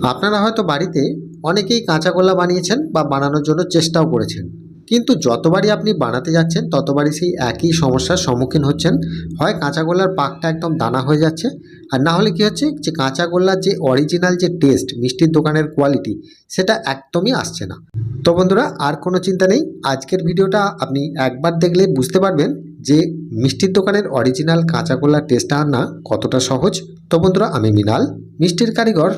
আপনারা হয়তো বাড়িতে অনেকেই কাঁচা গোল্লা বানিয়েছেন বা বানানোর জন্য চেষ্টাও করেছেন, কিন্তু যতবারই আপনি বানাতে যাচ্ছেন ততবারই সেই একই সমস্যার সম্মুখীন হচ্ছেন। হয় কাঁচা গোল্লার পাকটা একদম দানা হয়ে যাচ্ছে, আর না হলে কি হচ্ছে যে কাঁচা গোল্লার যে অরিজিনাল যে টেস্ট, মিষ্টির দোকানের কোয়ালিটি, সেটা একদমই আসছে না। তো বন্ধুরা, আর কোনো চিন্তা নেই, আজকের ভিডিওটা আপনি একবার দেখলে বুঝতে পারবেন যে মিষ্টির দোকানের অরিজিনাল কাঁচা গোল্লার টেস্টটা আনা কতটা সহজ। তো বন্ধুরা, আমি মৃণাল, মিষ্টির কারিগর।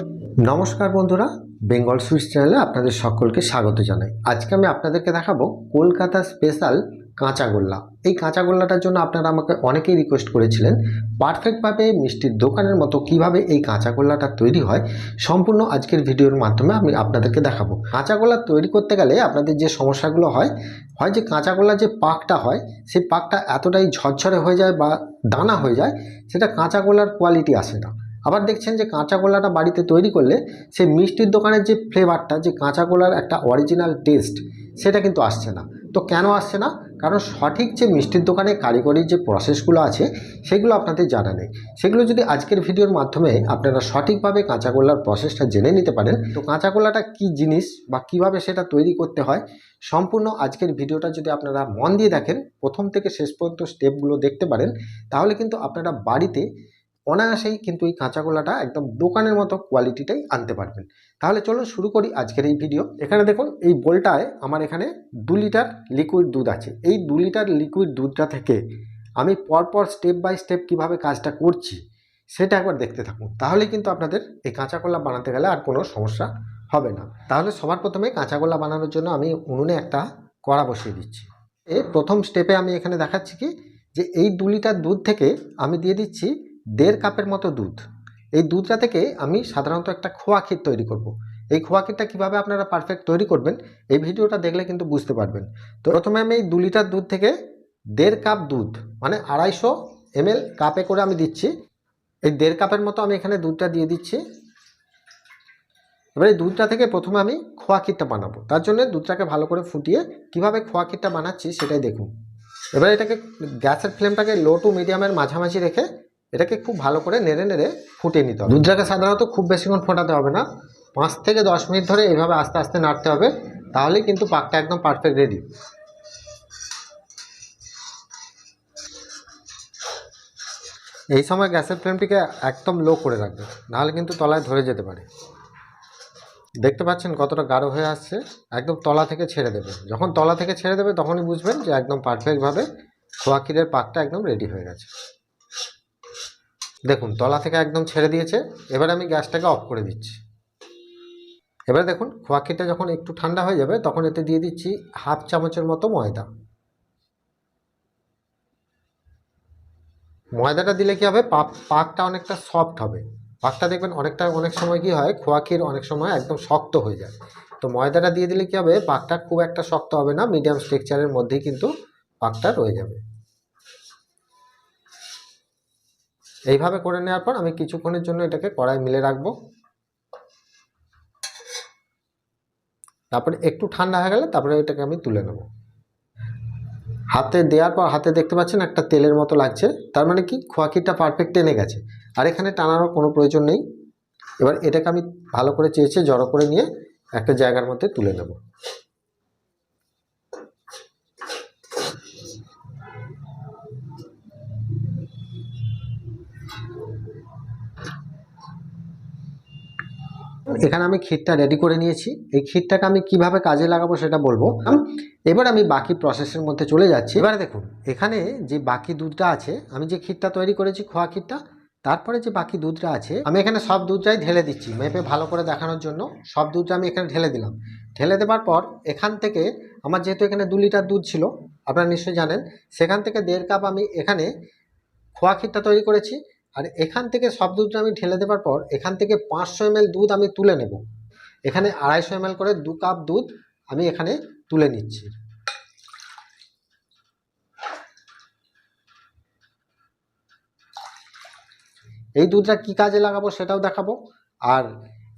নমস্কার বন্ধুরা, বেঙ্গল সুইটস চ্যানেলে আপনাদের সকলকে স্বাগত জানাই। আজকে আমি আপনাদেরকে দেখাবো কলকাতা স্পেশাল কাঁচাগোল্লা। এই কাঁচাগোল্লাটার জন্য আপনারা আমাকে অনেকেই রিকোয়েস্ট করেছিলেন পারফেক্টভাবে মিষ্টির দোকানের মতো কিভাবে এই কাঁচাগোল্লাটা তৈরি হয়। সম্পূর্ণ আজকের ভিডিওর মাধ্যমে আমি আপনাদেরকে দেখাবো। কাঁচাগোল্লা তৈরি করতে গেলে আপনাদের যে সমস্যাগুলো হয় যে কাঁচাগোল্লার যে পাকটা হয়, সেই পাকটা এতটাই ঝরঝরে হয়ে যায় বা দানা হয়ে যায়, সেটা কাঁচাগোল্লার কোয়ালিটি আসে না। আবার দেখছেন যে কাঁচা গোল্লাটা বাড়িতে তৈরি করলে সেই মিষ্টির দোকানের যে ফ্লেভারটা, যে কাঁচা গোল্লার একটা অরিজিনাল টেস্ট, সেটা কিন্তু আসছে না। তো কেন আসছে না? কারণ সঠিক যে মিষ্টির দোকানে কারিগরি যে প্রসেসগুলো আছে সেগুলো আপনাদের জানা নেই। সেগুলো যদি আজকের ভিডিওর মাধ্যমে আপনারা সঠিকভাবে কাঁচা গোল্লার প্রসেসটা জেনে নিতে পারেন, তো কাঁচা গোল্লাটা কী জিনিস বা কিভাবে সেটা তৈরি করতে হয়, সম্পূর্ণ আজকের ভিডিওটা যদি আপনারা মন দিয়ে দেখেন, প্রথম থেকে শেষ পর্যন্ত স্টেপগুলো দেখতে পারেন, তাহলে কিন্তু আপনারা বাড়িতে অনায়াসেই কিন্তু এই কাঁচাগোল্লাটা একদম দোকানের মতো কোয়ালিটিটাই আনতে পারবেন। তাহলে চলুন শুরু করি আজকের এই ভিডিও। এখানে দেখুন, এই বোলটায় আমার এখানে 2 লিটার লিকুইড দুধ আছে। এই 2 লিটার লিকুইড দুধটা থেকে আমি পরপর স্টেপ বাই স্টেপ কীভাবে কাজটা করছি সেটা একবার দেখতে থাকুন। তাহলে কিন্তু আপনাদের এই কাঁচাগোল্লা বানাতে গেলে আর কোনো সমস্যা হবে না। তাহলে সবার প্রথমে কাঁচাগোল্লা বানানোর জন্য আমি উনুনে একটা কড়া বসিয়ে দিচ্ছি। প্রথম স্টেপে আমি এখানে দেখাচ্ছি কি, যে এই 2 লিটার দুধ থেকে আমি দিয়ে দিচ্ছি 1.5 কাপের মতো দুধ। এই দুধটা থেকে আমি সাধারণত একটা খোয়া ক্ষীর তৈরি করব। এই খোয়া ক্ষীরটা কীভাবে আপনারা পারফেক্ট তৈরি করবেন, এই ভিডিওটা দেখলে কিন্তু বুঝতে পারবেন। তো প্রথমে আমি এই 2 লিটার দুধ থেকে 1.5 কাপ দুধ, মানে 250 ml কাপে করে আমি দিচ্ছি। এই 1.5 কাপের মতো আমি এখানে দুধটা দিয়ে দিচ্ছি। এবার এই দুধটা থেকে প্রথমে আমি খোয়া ক্ষীরটা বানাবো। তার জন্য দুধটাকে ভালো করে ফুটিয়ে কীভাবে খোয়া ক্ষীরটা বানাচ্ছি সেটাই দেখুন। এবার এটাকে গ্যাসের ফ্লেমটাকে লো টু মিডিয়ামের মাঝামাঝি রেখে এটাকে খুব ভালো করে নেড়ে নেড়ে ফুটিয়ে নিতে হবে। দুধটাকে সাধারণত খুব বেশিক্ষণ ফোটাতে হবে না, 5 থেকে 10 মিনিট ধরে এইভাবে আস্তে আস্তে নাড়তে হবে, তাহলেই কিন্তু পাকটা একদম পারফেক্ট রেডি। এই সময় গ্যাসের ফ্লেমটিকে একদম লো করে রাখবে, নাহলে কিন্তু তলায় ধরে যেতে পারে। দেখতে পাচ্ছেন কতটা গাঢ় হয়ে আসছে, একদম তলা থেকে ছেড়ে দেবে। যখন তলা থেকে ছেড়ে দেবে তখনই বুঝবেন যে একদম পারফেক্টভাবে খোয়া ক্ষীরের পাকটা একদম রেডি হয়ে গেছে। দেখুন তলা থেকে একদম ছেড়ে দিয়েছে। এবার আমি গ্যাসটাকে অফ করে দিচ্ছি। এবার দেখুন খোয়া ক্ষীরটা যখন একটু ঠান্ডা হয়ে যাবে তখন এতে দিয়ে দিচ্ছি 1/2 চামচের মতো ময়দা। ময়দাটা দিলে কি হবে, পাকটা অনেকটা সফট হবে। পাকটা দেখবেন অনেক সময় কি হয়, খোয়া ক্ষীর অনেক সময় একদম শক্ত হয়ে যায়। তো ময়দাটা দিয়ে দিলে কি হবে, পাকটা খুব একটা শক্ত হবে না, মিডিয়াম স্ট্রাকচারের মধ্যেই কিন্তু পাকটা রয়ে যাবে। এইভাবে করে নেওয়ার পর আমি কিছুক্ষণের জন্য এটাকে কড়াই মিলে রাখবো। তারপরে একটু ঠান্ডা হয়ে গেলে তারপরে এটাকে আমি তুলে নেব। হাতে দেওয়ার পর হাতে দেখতে পাচ্ছেন একটা তেলের মতো লাগছে, তার মানে কি খোয়া ক্ষীরটা পারফেক্ট টেনে গেছে, আর এখানে টানারও কোনো প্রয়োজন নেই। এবার এটাকে আমি ভালো করে চেঁচে জড়ো করে নিয়ে একটা জায়গার মধ্যে তুলে নেব। এখানে আমি ক্ষীরটা রেডি করে নিয়েছি। এই ক্ষীরটাকে আমি কিভাবে কাজে লাগাবো সেটা বলবো। এবার আমি বাকি প্রসেসের মধ্যে চলে যাচ্ছি। এবারে দেখুন এখানে যে বাকি দুধটা আছে, আমি যে ক্ষীরটা তৈরি করেছি খোয়া ক্ষীরটা, তারপরে যে বাকি দুধটা আছে আমি এখানে সব দুধটাই ঢেলে দিচ্ছি। মেপে ভালো করে দেখানোর জন্য সব দুধটা আমি এখানে ঢেলে দিলাম। ঢেলে দেওয়ার পর এখান থেকে আমার যেহেতু এখানে 2 লিটার দুধ ছিল, আপনারা নিশ্চয়ই জানেন, সেখান থেকে 1.5 কাপ আমি এখানে খোয়া ক্ষীরটা তৈরি করেছি। আর এখান থেকে সব দুধটা আমি ঢেলে দেওয়ার পর এখান থেকে 500 ml দুধ আমি তুলে নেব। এখানে 250 ml করে 2 কাপ দুধ আমি এখানে তুলে নিচ্ছি। এই দুধটা কি কাজে লাগাবো সেটাও দেখাবো, আর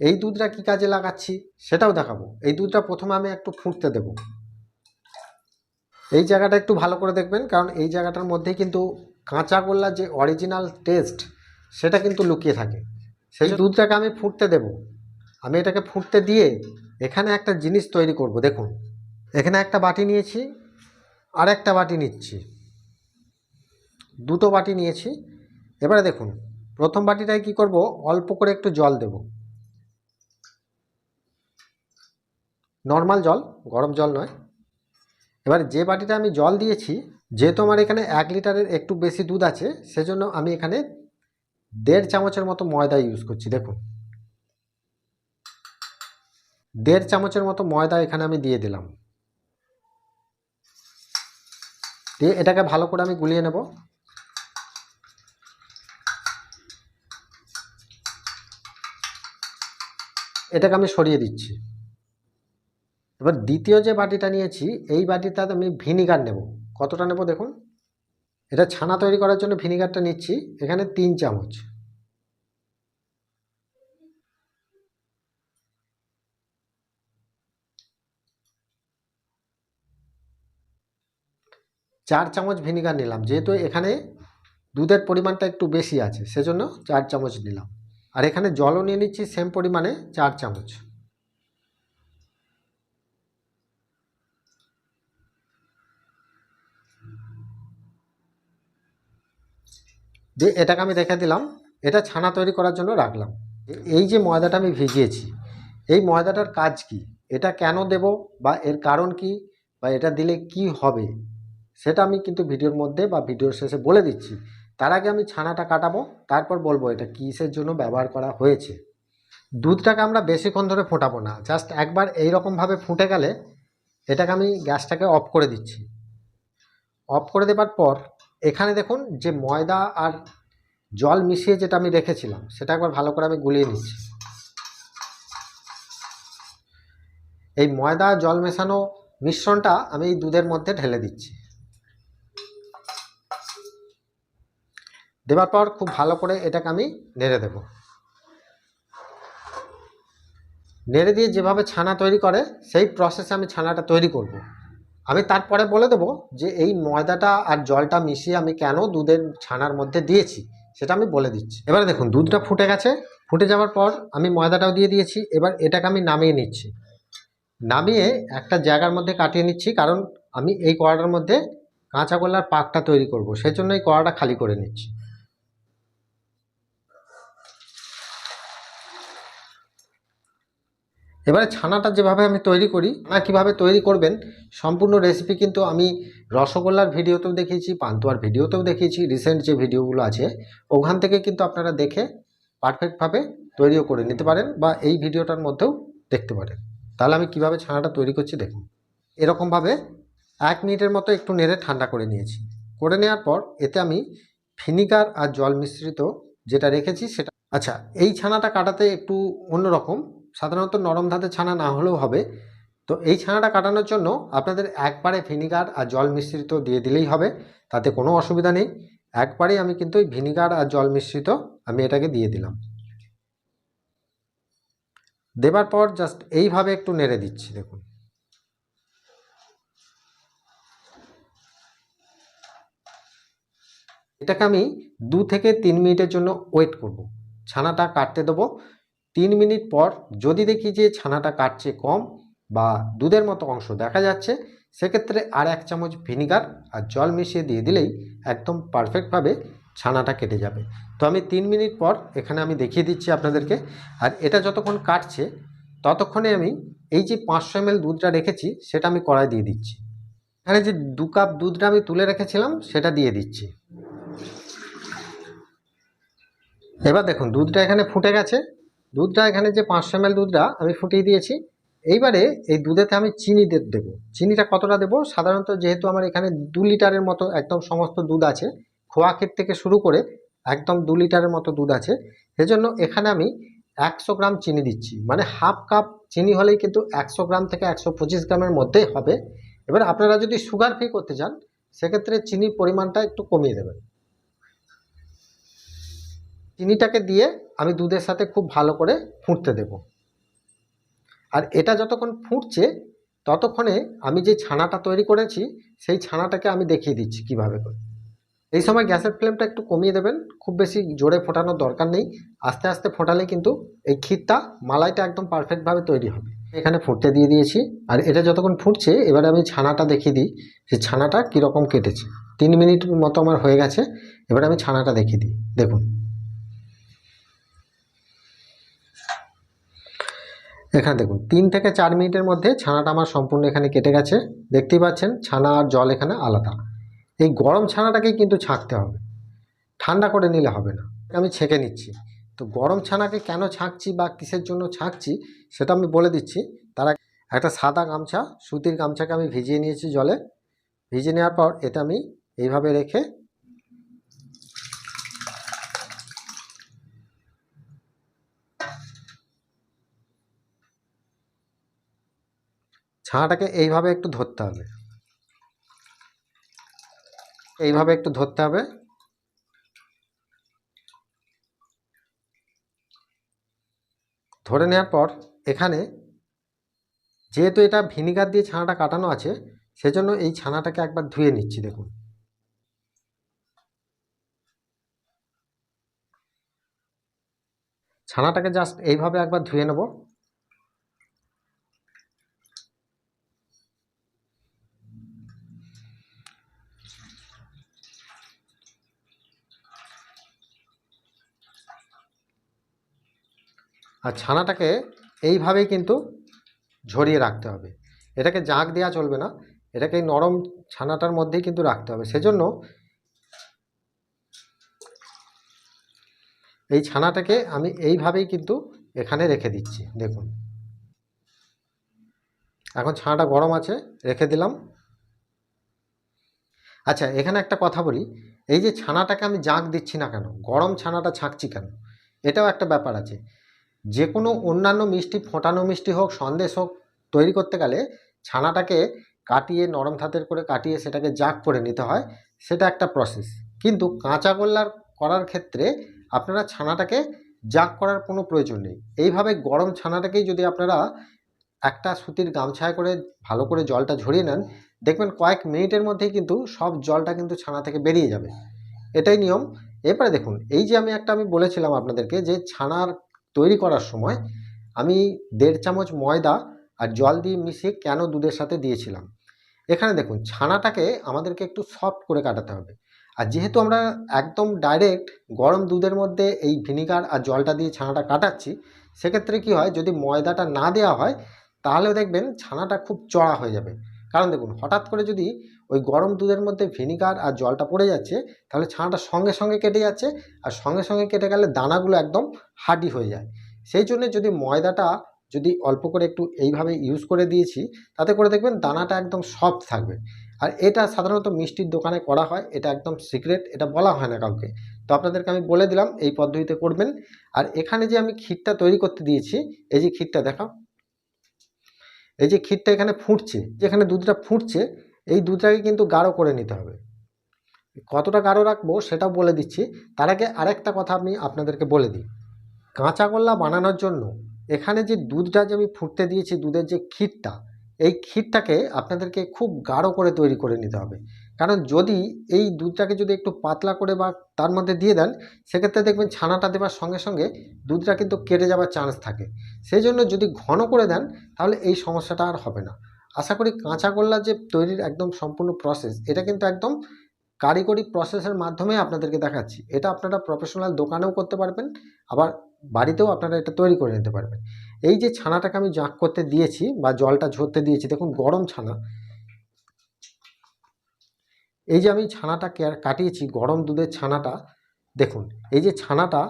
এই দুধটা কি কাজে লাগাচ্ছি সেটাও দেখাবো। এই দুধটা প্রথমে আমি একটু ফুটতে দেব। এই জায়গাটা একটু ভালো করে দেখবেন, কারণ এই জায়গাটার মধ্যেই কিন্তু কাঁচাগোল্লার যে অরিজিনাল টেস্ট সেটা কিন্তু লুকিয়ে থাকে। সেই দুধটাকে আমি ফুটতে দেব। আমি এটাকে ফুটতে দিয়ে এখানে একটা জিনিস তৈরি করব। দেখুন এখানে একটা বাটি নিয়েছি, আর একটা বাটি নিচ্ছি, দুটো বাটি নিয়েছি। এবারে দেখুন প্রথম বাটিটায় কি করব, অল্প করে একটু জল দেব, নর্মাল জল, গরম জল নয়। এবার যে বাটিটা আমি জল দিয়েছি, যেহেতু আমার এখানে 1 লিটারের একটু বেশি দুধ আছে, সেজন্য আমি এখানে 1.5 চামচের মতো ময়দা ইউজ করছি। দেখুন 1.5 চামচের মতো ময়দা এখানে আমি দিয়ে দিলাম। দিয়ে এটাকে ভালো করে আমি গুলিয়ে নেব। এটাকে আমি সরিয়ে দিচ্ছি। এবার দ্বিতীয় যে বাটিটা নিয়েছি, এই বাটিটাতে আমি ভিনিগার নেব। কতটা নেব দেখুন, এটা ছানা তৈরি করার জন্য ভিনিগারটা নিচ্ছি এখানে 3 চামচ। চার চামচ ভিনিগার নিলাম, যেহেতু এখানে দুধের পরিমাণটা একটু বেশি আছে সেজন্য 4 চামচ নিলাম। আর এখানে জলও নিয়ে নিচ্ছি সেম পরিমাণে 4 চামচ। দিয়ে এটাকে আমি রেখে দিলাম, এটা ছানা তৈরি করার জন্য রাখলাম। এই যে ময়দাটা আমি ভিজিয়েছি, এই ময়দাটার কাজ কি, এটা কেন দেব বা এর কারণ কি, বা এটা দিলে কি হবে, সেটা আমি কিন্তু ভিডিওর মধ্যে বা ভিডিওর শেষে বলে দিচ্ছি। তার আগে আমি ছানাটা কাটাবো, তারপর বলবো এটা কিসের জন্য ব্যবহার করা হয়েছে। দুধটাকে আমরা বেশিক্ষণ ধরে ফোটাবো না, জাস্ট একবার এইরকমভাবে ফুটে গেলে এটাকে আমি গ্যাসটাকে অফ করে দিচ্ছি। অফ করে দেবার পর এখানে দেখুন যে ময়দা আর জল মিশিয়ে যেটা আমি রেখেছিলাম, সেটা একবার ভালো করে আমি গুলিয়ে নিচ্ছি। এই ময়দা জল মেশানো মিশ্রণটা আমি এই দুধের মধ্যে ঢেলে দিচ্ছি। দেওয়ার পর খুব ভালো করে এটাকে আমি নেড়ে দেব। নেড়ে দিয়ে যেভাবে ছানা তৈরি করে সেই প্রসেসে আমি ছানাটা তৈরি করব। আমি তারপরে বলে দেবো যে এই ময়দাটা আর জলটা মিশিয়ে আমি কেন দুধের ছানার মধ্যে দিয়েছি, সেটা আমি বলে দিচ্ছি। এবারে দেখুন দুধটা ফুটে গেছে, ফুটে যাওয়ার পর আমি ময়দাটাও দিয়ে দিয়েছি। এবার এটাকে আমি নামিয়ে নিচ্ছি, নামিয়ে একটা জায়গার মধ্যে কাটিয়ে নিচ্ছি, কারণ আমি এই কড়াটার মধ্যে কাঁচা গোল্লার পাকটা তৈরি করব, সেই জন্য এই কড়াটা খালি করে নিচ্ছি। এবারে ছানাটা যেভাবে আমি তৈরি করি, না কীভাবে তৈরি করবেন সম্পূর্ণ রেসিপি কিন্তু আমি রসগোল্লার ভিডিওতেও দেখিয়েছি, পান্তুয়ার ভিডিওতেও দেখিয়েছি, রিসেন্ট যে ভিডিওগুলো আছে ওখান থেকে কিন্তু আপনারা দেখে পারফেক্টভাবে তৈরিও করে নিতে পারেন, বা এই ভিডিওটার মধ্যেও দেখতে পারেন। তাহলে আমি কিভাবে ছানাটা তৈরি করছি দেখুন। এরকমভাবে 1 মিনিটের মতো একটু নেড়ে ঠান্ডা করে নিয়েছি। করে নেওয়ার পর এতে আমি ভিনিগার আর জল মিশ্রিত যেটা রেখেছি সেটা, আচ্ছা এই ছানাটা কাটাতে একটু অন্যরকম, সাধারণত নরম ধাতের ছানা না হলেও হবে। তো এই ছানাটা কাটানোর জন্য আপনাদের একবারে ভিনিগার আর জল মিশ্রিত দিয়ে দিলেই হবে, তাতে কোনো অসুবিধা নেই। একবারেই আমি কিন্তু এই ভিনিগার আর জল মিশ্রিত আমি এটাকে দিয়ে দিলাম। দেবার পর জাস্ট এইভাবে একটু নেড়ে দিচ্ছি। দেখুন এটাকে আমি 2 থেকে 3 মিনিটের জন্য ওয়েট করব। ছানাটা কাটতে দেবো। 3 মিনিট পর যদি দেখি যে ছানাটা কাটছে কম বা দুধের মতো অংশ দেখা যাচ্ছে, সেক্ষেত্রে আর 1 চামচ ভিনিগার আর জল মিশিয়ে দিয়ে দিলেই একদম পারফেক্টভাবে ছানাটা কেটে যাবে। তো আমি 3 মিনিট পর এখানে আমি দেখিয়ে দিচ্ছি আপনাদেরকে। আর এটা যতক্ষণ কাটছে ততক্ষণে আমি এই যে 500 ml দুধটা রেখেছি সেটা আমি কড়াই দিয়ে দিচ্ছি। এখানে যে 2 কাপ দুধটা আমি তুলে রেখেছিলাম সেটা দিয়ে দিচ্ছি। এবার দেখুন দুধটা এখানে ফুটে গেছে। দুধটা এখানে যে 500 ml দুধটা আমি ফুটিয়ে দিয়েছি। এইবারে এই দুধেতে আমি চিনি দেবো। চিনিটা কতটা দেবো, সাধারণত যেহেতু আমার এখানে 2 লিটারের মতো একদম সমস্ত দুধ আছে, খোয়া ক্ষীর থেকে শুরু করে একদম 2 লিটারের মতো দুধ আছে, সেজন্য এখানে আমি 100 গ্রাম চিনি দিচ্ছি। মানে হাফ কাপ চিনি হলেই কিন্তু 100 গ্রাম থেকে 125 গ্রামের মধ্যে হবে। এবার আপনারা যদি সুগার ফ্রি করতে চান সেক্ষেত্রে চিনির পরিমাণটা একটু কমিয়ে দেবেন। চিনিটাকে দিয়ে আমি দুধের সাথে খুব ভালো করে ফুটতে দেব। আর এটা যতক্ষণ ফুটছে ততক্ষণে আমি যে ছানাটা তৈরি করেছি সেই ছানাটাকে আমি দেখিয়ে দিচ্ছি কিভাবে করে। এই সময় গ্যাসের ফ্লেমটা একটু কমিয়ে দেবেন, খুব বেশি জোরে ফোটানোর দরকার নেই, আস্তে আস্তে ফোটালে কিন্তু এই ক্ষীরটা মালাইটা একদম পারফেক্টভাবে তৈরি হবে। এখানে ফুটতে দিয়ে দিয়েছি, আর এটা যতক্ষণ ফুটছে এবারে আমি ছানাটা দেখিয়ে দিই যে ছানাটা কীরকম কেটেছে। 3 মিনিট মতো আমার হয়ে গেছে, এবারে আমি ছানাটা দেখিয়ে দিই। দেখুন এখানে দেখুন 3 থেকে 4 মিনিটের মধ্যে ছানাটা আমার সম্পূর্ণ এখানে কেটে গেছে। দেখতেই পাচ্ছেন ছানা আর জল এখানে আলাদা। এই গরম ছানাটাকেই কিন্তু ছাঁকতে হবে, ঠান্ডা করে নিলে হবে না। আমি ছেঁকে নিচ্ছি। তো গরম ছানাকে কেন ছাঁকছি বা কিসের জন্য ছাঁকছি সেটা আমি বলে দিচ্ছি। তার একটা সাদা গামছা, সুতির গামছাকে আমি ভিজিয়ে নিয়েছি জলে। ভিজিয়ে নেওয়ার পর এটা আমি এইভাবে রেখে ছানাটাকে এইভাবে একটু ধরতে হবে, এইভাবে একটু ধরতে হবে। ধরে নেওয়ার পর এখানে যেহেতু এটা ভিনিগার দিয়ে ছানাটা কাটানো আছে, সেজন্য এই ছানাটাকে একবার ধুয়ে নিচ্ছি। দেখুন ছানাটাকে জাস্ট এইভাবে একবার ধুয়ে নেব। আর ছানাটাকে এইভাবেই কিন্তু ঝরিয়ে রাখতে হবে, এটাকে জাঁক দেওয়া চলবে না, এটাকে নরম ছানাটার মধ্যেই কিন্তু রাখতে হবে। সেজন্য এই ছানাটাকে আমি এইভাবেই কিন্তু এখানে রেখে দিচ্ছি। দেখুন এখন ছানাটা গরম আছে, রেখে দিলাম। আচ্ছা এখানে একটা কথা বলি, এই যে ছানাটাকে আমি জাঁক দিচ্ছি না কেন, গরম ছানাটা ছাঁকছি কেন, এটাও একটা ব্যাপার আছে। যে কোনো অন্যান্য মিষ্টি, ফোটানো মিষ্টি হোক, সন্দেশ হোক, তৈরি করতে গেলে ছানাটাকে কাটিয়ে নরম ধাতের করে কাটিয়ে সেটাকে জাঁক করে নিতে হয়, সেটা একটা প্রসেস। কিন্তু কাঁচাগোল্লার করার ক্ষেত্রে আপনারা ছানাটাকে জাঁক করার কোনো প্রয়োজন নেই। এইভাবে গরম ছানাটাকেই যদি আপনারা একটা সুতির গামছায় করে ভালো করে জলটা ঝরিয়ে নেন, দেখবেন কয়েক মিনিটের মধ্যেই কিন্তু সব জলটা কিন্তু ছানা থেকে বেরিয়ে যাবে। এটাই নিয়ম। এরপরে দেখুন এই যে আমি বলেছিলাম আপনাদেরকে যে ছানার তৈরি করার সময় আমি 1.5 চামচ ময়দা আর জল দিয়ে মিশিয়ে কেন দুধের সাথে দিয়েছিলাম। এখানে দেখুন ছানাটাকে আমাদেরকে একটু সফট করে কাটাতে হবে। আর যেহেতু আমরা একদম ডাইরেক্ট গরম দুধের মধ্যে এই ভিনিগার আর জলটা দিয়ে ছানাটা কাটাচ্ছি, সেক্ষেত্রে কি হয়, যদি ময়দাটা না দেওয়া হয় তাহলেও দেখবেন ছানাটা খুব চড়া হয়ে যাবে। কারণ দেখুন হঠাৎ করে যদি ওই গরম দুধের মধ্যে ভিনিগার আর জলটা পড়ে যাচ্ছে, তাহলে ছানাটা সঙ্গে সঙ্গে কেটে যাচ্ছে, আর সঙ্গে সঙ্গে কেটে গেলে দানাগুলো একদম হার্ডি হয়ে যায়। সেই জন্য যদি ময়দাটা যদি অল্প করে একটু এইভাবে ইউজ করে দিয়েছি, তাতে করে দেখবেন দানাটা একদম সফট থাকবে। আর এটা সাধারণত মিষ্টির দোকানে করা হয়, এটা একদম সিক্রেট, এটা বলা হয় না কাউকে। তো আপনাদেরকে আমি বলে দিলাম এই পদ্ধতিতে করবেন। আর এখানে যে আমি ক্ষীরটা তৈরি করতে দিয়েছি, এই যে ক্ষীরটা দেখাও, এই যে ক্ষীরটা এখানে ফুটছে, যেখানে দুধটা ফুটছে, এই দুধটাকে কিন্তু গাঢ় করে নিতে হবে। কতটা গাঢ় রাখবো সেটাও বলে দিচ্ছি। তার আগে আরেকটা কথা আমি আপনাদেরকে বলে দিই, কাঁচাগোল্লা বানানোর জন্য এখানে যে দুধটা যে আমি ফুটতে দিয়েছি, দুধের যে ক্ষীরটা, এই ক্ষীরটাকে আপনাদেরকে খুব গাঢ় করে তৈরি করে নিতে হবে। কারণ যদি এই দুধটাকে যদি একটু পাতলা করে বা তার মধ্যে দিয়ে দেন, সেক্ষেত্রে দেখবেন ছানাটা দেওয়ার সঙ্গে সঙ্গে দুধটা কিন্তু কেটে যাওয়ার চান্স থাকে। সেই জন্য যদি ঘন করে দেন তাহলে এই সমস্যাটা আর হবে না। আশা করি কাঁচাগোল্লা যে তৈরির একদম সম্পূর্ণ প্রসেস, এটা কিন্তু একদম কারিগরি প্রসেসের মাধ্যমে আপনাদেরকে দেখাচ্ছি। এটা আপনারা প্রফেশনাল দোকানেও করতে পারবেন, আবার বাড়িতেও আপনারা এটা তৈরি করে নিতে পারবেন। এই যে ছানাটাকে আমি জাঁক করতে দিয়েছি বা জলটা ঝরতে দিয়েছি, দেখুন গরম ছানা, এই যে আমি ছানাটা কাটিয়েছি গরম দুধের ছানাটা, দেখুন এই যে ছানাটা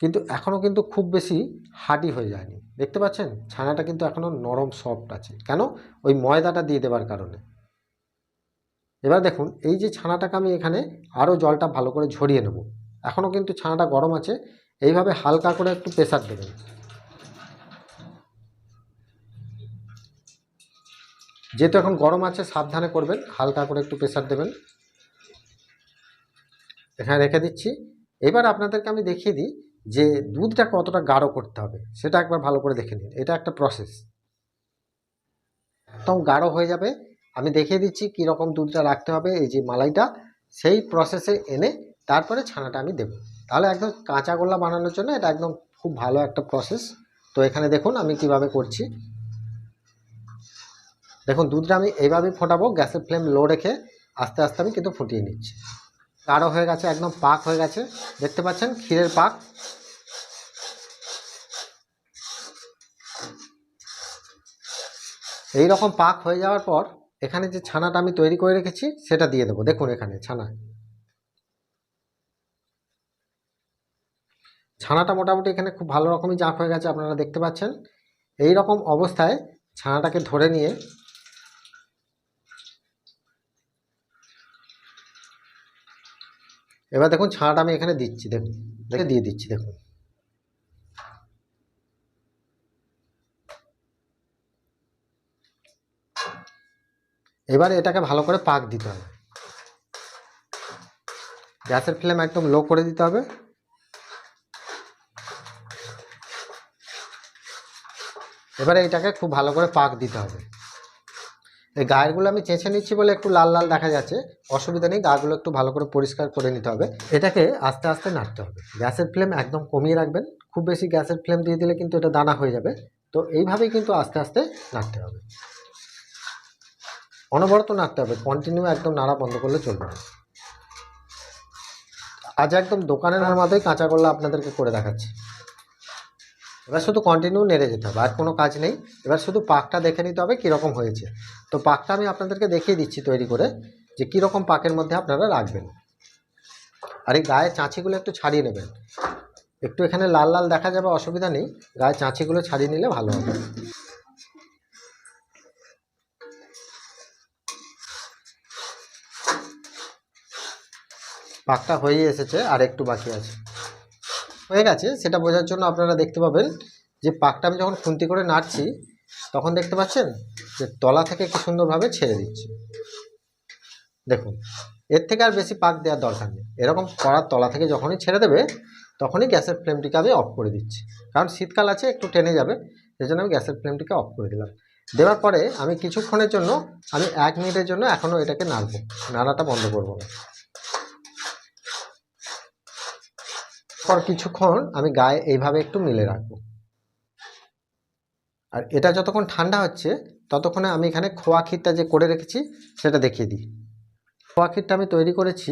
কিন্তু এখনও কিন্তু খুব বেশি হার্ডি হয়ে যায়নি। দেখতে পাচ্ছেন ছানাটা কিন্তু এখনও নরম সফট আছে, কেন? ওই ময়দাটা দিয়ে দেওয়ার কারণে। এবার দেখুন এই যে ছানাটাকে আমি এখানে আরও জলটা ভালো করে ঝরিয়ে নেব। এখনও কিন্তু ছানাটা গরম আছে, এইভাবে হালকা করে একটু প্রেসার দেবেন। যেহেতু এখন গরম আছে সাবধানে করবেন, হালকা করে একটু প্রেসার দেবেন। এখানে রেখে দিচ্ছি। এবার আপনাদেরকে আমি দেখিয়ে দিই যে দুধটা কতটা গাঢ় করতে হবে, সেটা একবার ভালো করে দেখে নিন। এটা একটা প্রসেস, একদম গাঢ় হয়ে যাবে। আমি দেখিয়ে দিচ্ছি কীরকম দুধটা রাখতে হবে। এই যে মালাইটা, সেই প্রসেসে এনে তারপরে ছানাটা আমি দেবো। তাহলে একদম কাঁচা গোল্লা বানানোর জন্য এটা একদম খুব ভালো একটা প্রসেস। তো এখানে দেখুন আমি কিভাবে করছি। দেখুন দুধটা আমি এইভাবেই ফোটাবো, গ্যাসের ফ্লেম লো রেখে আস্তে আস্তে আমি কিন্তু ফুটিয়ে নিচ্ছি। গাঢ় হয়ে গেছে, একদম পাক হয়ে গেছে, দেখতে পাচ্ছেন ক্ষীরের পাক। এই রকম পাক হয়ে যাওয়ার পর এখানে যে ছানাটা আমি তৈরি করে রেখেছি সেটা দিয়ে দেবো। দেখুন এখানে ছানাটা মোটামুটি এখানে খুব ভালো রকমই জাঁক হয়ে গেছে, আপনারা দেখতে পাচ্ছেন। এই রকম অবস্থায় ছানাটাকে ধরে নিয়ে এবার দেখুন ছানাটা আমি এখানে দিচ্ছি, দেখুন দেখে দিয়ে দিচ্ছি। দেখুন এবারে এটাকে ভালো করে পাক দিতে হবে। গ্যাসের ফ্লেম একদম লো করে দিতে হবে। এবারে এটাকে খুব ভালো করে পাক দিতে হবে। এই গায়েরগুলো আমি চেঁচে নিচ্ছি বলে একটু লাল লাল দেখা যাচ্ছে, অসুবিধা নেই, গাগুলো একটু ভালো করে পরিষ্কার করে নিতে হবে। এটাকে আস্তে আস্তে নাড়তে হবে, গ্যাসের ফ্লেম একদম কমিয়ে রাখবেন। খুব বেশি গ্যাসের ফ্লেম দিয়ে দিলে কিন্তু এটা দানা হয়ে যাবে। তো এইভাবেই কিন্তু আস্তে আস্তে নাড়তে হবে, অনবরত নাড়তে হবে, কন্টিনিউ একদম নাড়া বন্ধ করলে চলবে না। আজ একদম দোকানের মতোই কাঁচা গোল্লা আপনাদেরকে করে দেখাচ্ছি। এবার শুধু কন্টিনিউ নেড়ে যেতে হবে, আর কোনো কাজ নেই। এবার শুধু পাকটা দেখে নিতে হবে কীরকম হয়েছে। তো পাকটা আমি আপনাদেরকে দেখিয়ে দিচ্ছি তৈরি করে, যে কীরকম পাকের মধ্যে আপনারা রাখবেন। আর এই গায়ের চাঁচিগুলো একটু ছাড়িয়ে নেবেন। একটু এখানে লাল লাল দেখা যাবে, অসুবিধা নেই, গায়ের চাঁচিগুলো ছাড়িয়ে নিলে ভালো হবে। পাকটা হয়ে এসেছে, আর একটু বাকি আছে। হয়ে গেছে সেটা বোঝার জন্য আপনারা দেখতে পাবেন যে পাকটা আমি যখন খুন্তি করে নাড়ছি তখন দেখতে পাচ্ছেন যে তলা থেকে কি সুন্দরভাবে ছেড়ে দিচ্ছে। দেখুন এর থেকে আর বেশি পাক দেওয়ার দরকার নেই। এরকম কড়ার তলা থেকে যখনই ছেড়ে দেবে তখনই গ্যাসের ফ্লেমটিকে আমি অফ করে দিচ্ছি, কারণ শীতকাল আছে, একটু টেনে যাবে, সেই জন্য আমি গ্যাসের ফ্লেমটিকে অফ করে দিলাম। দেওয়ার পরে আমি কিছুক্ষণের জন্য, আমি 1 মিনিটের জন্য এখনও এটাকে নাড়বো, নাড়াটা বন্ধ করবো না। পর কিছুক্ষণ আমি গায়ে এইভাবে একটু মিলে রাখবো। আর এটা যতক্ষণ ঠান্ডা হচ্ছে ততক্ষণে আমি এখানে খোয়া ক্ষীরটা যে করে রেখেছি সেটা দেখিয়ে দিই। খোয়া ক্ষীরটা আমি তৈরি করেছি।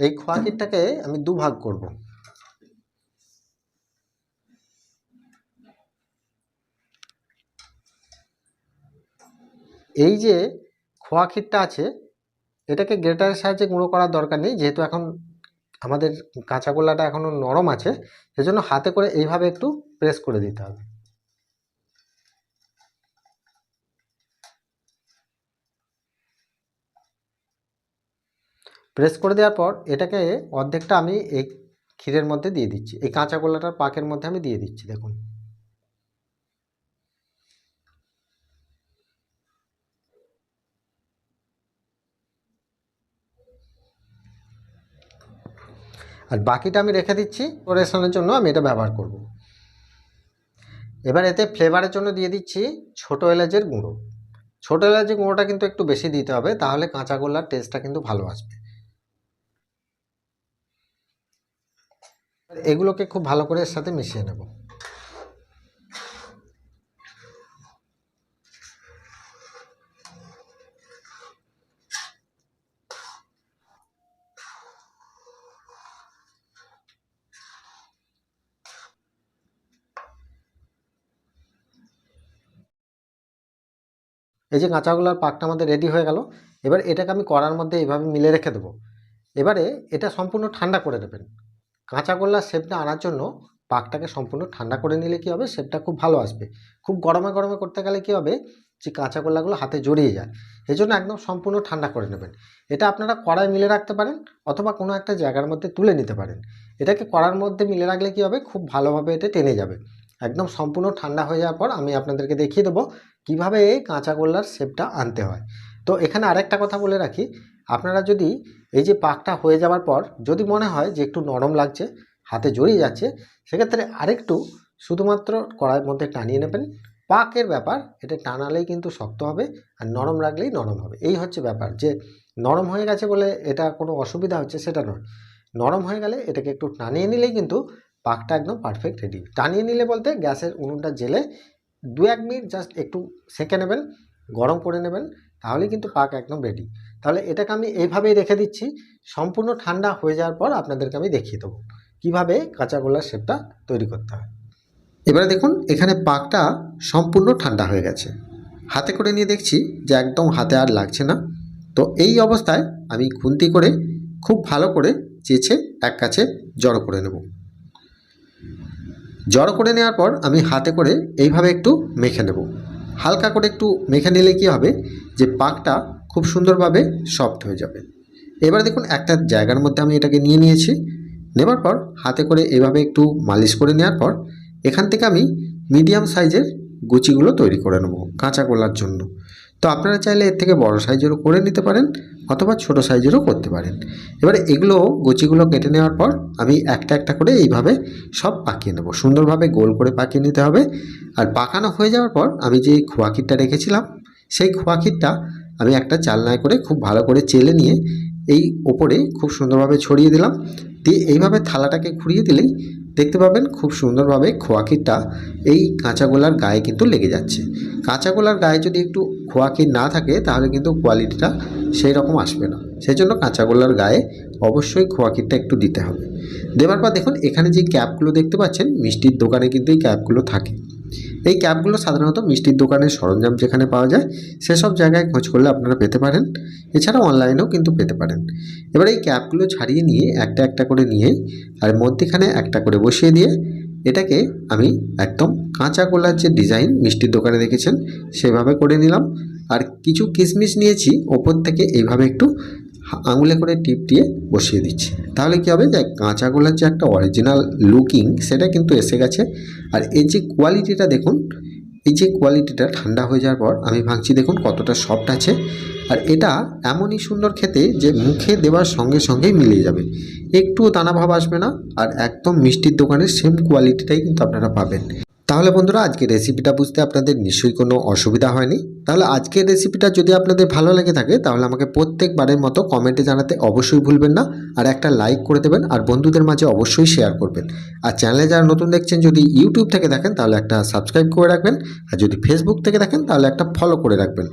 এই খোয়া ক্ষীরটাকে আমি 2 ভাগ করব। এই যে খোয়া ক্ষীরটা আছে এটাকে গ্রেটারের সাহায্যে গুঁড়ো করার দরকার নেই, যেহেতু এখন আমাদের কাঁচা গোল্লাটা এখনও নরম আছে, সেজন্য হাতে করে এইভাবে একটু প্রেস করে দিতে হবে। প্রেস করে দেওয়ার পর এটাকে অর্ধেকটা আমি এই ক্ষীরের মধ্যে দিয়ে দিচ্ছি, এই কাঁচা গোল্লাটার পাকের মধ্যে আমি দিয়ে দিচ্ছি। দেখুন আর বাকিটা আমি রেখে দিচ্ছি, ডেকোরেশনের জন্য আমি এটা ব্যবহার করব। এবার এতে ফ্লেভারের জন্য দিয়ে দিচ্ছি ছোটো এলাচের গুঁড়ো। ছোটো এলাচের গুঁড়োটা কিন্তু একটু বেশি দিতে হবে, তাহলে কাঁচা গোল্লার টেস্টটা কিন্তু ভালো আসবে। এগুলোকে খুব ভালো করে এর সাথে মিশিয়ে নেব। এই যে কাঁচা গোল্লার পাকটা আমাদের রেডি হয়ে গেল। এবার এটাকে আমি কড়ার মধ্যে এইভাবে মিলে রেখে দেবো। এবারে এটা সম্পূর্ণ ঠান্ডা করে দেবেন। কাঁচা গোল্লার শেপটা আনার জন্য পাকটাকে সম্পূর্ণ ঠান্ডা করে নিলে কী হবে, শেপটা খুব ভালো আসবে। খুব গরমে গরমে করতে গেলে কী হবে, যে কাঁচা গোল্লাগুলো হাতে জড়িয়ে যায়, এই জন্য একদম সম্পূর্ণ ঠান্ডা করে নেবেন। এটা আপনারা কড়াই মিলে রাখতে পারেন অথবা কোনো একটা জায়গার মধ্যে তুলে নিতে পারেন। এটাকে কড়ার মধ্যে মিলে রাখলে কী হবে, খুব ভালোভাবে এটা টেনে যাবে। একদম সম্পূর্ণ ঠান্ডা হয়ে যাওয়ার পর আমি আপনাদেরকে দেখিয়ে দেবো কীভাবে এই কাঁচা গোল্লার শেপটা আনতে হয়। তো এখানে আরেকটা কথা বলে রাখি, আপনারা যদি এই যে পাকটা হয়ে যাওয়ার পর যদি মনে হয় যে একটু নরম লাগছে, হাতে জড়িয়ে যাচ্ছে, সেক্ষেত্রে আরেকটু শুধুমাত্র কড়াইয়ের মধ্যে টানিয়ে নেবেন। পাকের ব্যাপার, এটা টানালেই কিন্তু শক্ত হবে, আর নরম রাখলেই নরম হবে। এই হচ্ছে ব্যাপার, যে নরম হয়ে গেছে বলে এটা কোনো অসুবিধা হচ্ছে সেটা নয়, নরম হয়ে গেলে এটাকে একটু টানিয়ে নিলেই কিন্তু পাকটা একদম পারফেক্ট রেডি। টানিয়ে নিলে বলতে গ্যাসের উনুনটা জেলে 2-1 মিনিট জাস্ট একটু সেঁকে নেবেন, গরম করে নেবেন, তাহলে কিন্তু পাক একদম রেডি। তাহলে এটাকে আমি এইভাবেই রেখে দিচ্ছি, সম্পূর্ণ ঠান্ডা হয়ে যাওয়ার পর আপনাদেরকে আমি দেখিয়ে দেবো কীভাবে কাঁচা গোলার শেপটা তৈরি করতে হয়। এবারে দেখুন এখানে পাকটা সম্পূর্ণ ঠান্ডা হয়ে গেছে, হাতে করে নিয়ে দেখছি যে একদম হাতে আর লাগছে না। তো এই অবস্থায় আমি খুন্তি করে খুব ভালো করে চেঁচে এক কাছে জড়ো করে নেব। জড়ো করে নেওয়ার পর আমি হাতে করে এইভাবে একটু মেখে নেব। হালকা করে একটু মেখে নিলে কী হবে যে পাকটা খুব সুন্দরভাবে সফট হয়ে যাবে। এবার দেখুন একটা জায়গার মধ্যে আমি এটাকে নিয়ে নিয়েছি, নেবার পর হাতে করে এভাবে একটু মালিশ করে নেওয়ার পর এখান থেকে আমি মিডিয়াম সাইজের গুচিগুলো তৈরি করে নেব কাঁচা গোলার জন্য। তো আপনারা চাইলে এর থেকে বড় সাইজেরও করে নিতে পারেন অথবা ছোট সাইজেরও করতে পারেন। এবারে এগুলো গুচিগুলো কেটে নেওয়ার পর আমি একটা একটা করে এইভাবে সব পাকিয়ে নেব, সুন্দরভাবে গোল করে পাকিয়ে নিতে হবে। আর পাকানো হয়ে যাওয়ার পর আমি যে খোয়াক্ষীরটা রেখেছিলাম সেই খোয়াক্ষীরটা আমি একটা চালনায় করে খুব ভালো করে চেলে নিয়ে এই ওপরে খুব সুন্দরভাবে ছড়িয়ে দিলাম। দিয়ে এইভাবে থালাটাকে ঘুরিয়ে দিলেই দেখতে পাবেন খুব সুন্দরভাবে খোয়াক্ষীরটা এই কাঁচা গোলার গায়ে কিন্তু লেগে যাচ্ছে। কাঁচা গোলার গায়ে যদি একটু খোয়াক্ষীর না থাকে তাহলে কিন্তু কোয়ালিটিটা সেই রকম আসবে না, সেই জন্য কাঁচা গোলার গায়ে অবশ্যই খোয়াক্ষীরটা একটু দিতে হবে। দেওয়ার পর দেখুন এখানে যে ক্যাপগুলো দেখতে পাচ্ছেন, মিষ্টির দোকানে কিন্তু এই ক্যাপগুলো থাকে। এই ক্যাপগুলো সাধারণত মিষ্টির দোকানের সরঞ্জাম যেখানে পাওয়া যায় সেসব জায়গায় খোঁজ করলে আপনারা পেতে পারেন, এছাড়া অনলাইনেও কিন্তু পেতে পারেন। এবার এই ক্যাপগুলো ছাড়িয়ে নিয়ে একটা একটা করে নিয়ে আর মধ্যেখানে একটা করে বসিয়ে দিয়ে এটাকে আমি একদম কাঁচা গোলার যে ডিজাইন মিষ্টির দোকানে দেখেছেন সেভাবে করে নিলাম। আর কিছু কিশমিশ নিয়েছি, ওপর থেকে এইভাবে একটু আঙুলে করে টিপ দিয়ে বসিয়ে দিচ্ছি। তাহলে কী হবে যে কাঁচা গোলার যে একটা অরিজিনাল লুকিং সেটা কিন্তু এসে গেছে। আর এই যে কোয়ালিটিটা দেখুন, এই যে কোয়ালিটিটা ঠান্ডা হয়ে যাওয়ার পর আমি ভাঙছি, দেখুন কতটা সফট আছে। আর এটা এমনই সুন্দর খেতে যে মুখে দেওয়ার সঙ্গে সঙ্গেই মিলিয়ে যাবে, একটু দানা ভাব আসবে না। আর একদম মিষ্টির দোকানের সেম কোয়ালিটিটাই কিন্তু আপনারা পাবেন। তাহলে বন্ধুরা আজকের রেসিপিটা বুঝতে আপনাদের নিশ্চয়ই কোনো অসুবিধা হয়নি। তাহলে আজকের রেসিপিটা যদি আপনাদের ভালো লেগে থাকে তাহলে আমাকে প্রত্যেকবারের মতো কমেন্টে জানাতে অবশ্যই ভুলবেন না। আর একটা লাইক করে দেবেন আর বন্ধুদের মাঝে অবশ্যই শেয়ার করবেন। আর চ্যানেলে যারা নতুন দেখছেন যদি ইউটিউব থেকে দেখেন তাহলে একটা সাবস্ক্রাইব করে রাখবেন, আর যদি ফেসবুক থেকে দেখেন তাহলে একটা ফলো করে রাখবেন।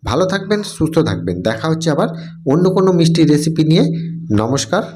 ভালো থাকবেন, সুস্থ থাকবেন, দেখা হচ্ছে আবার অন্য কোনো মিষ্টি রেসিপি নিয়ে। নমস্কার।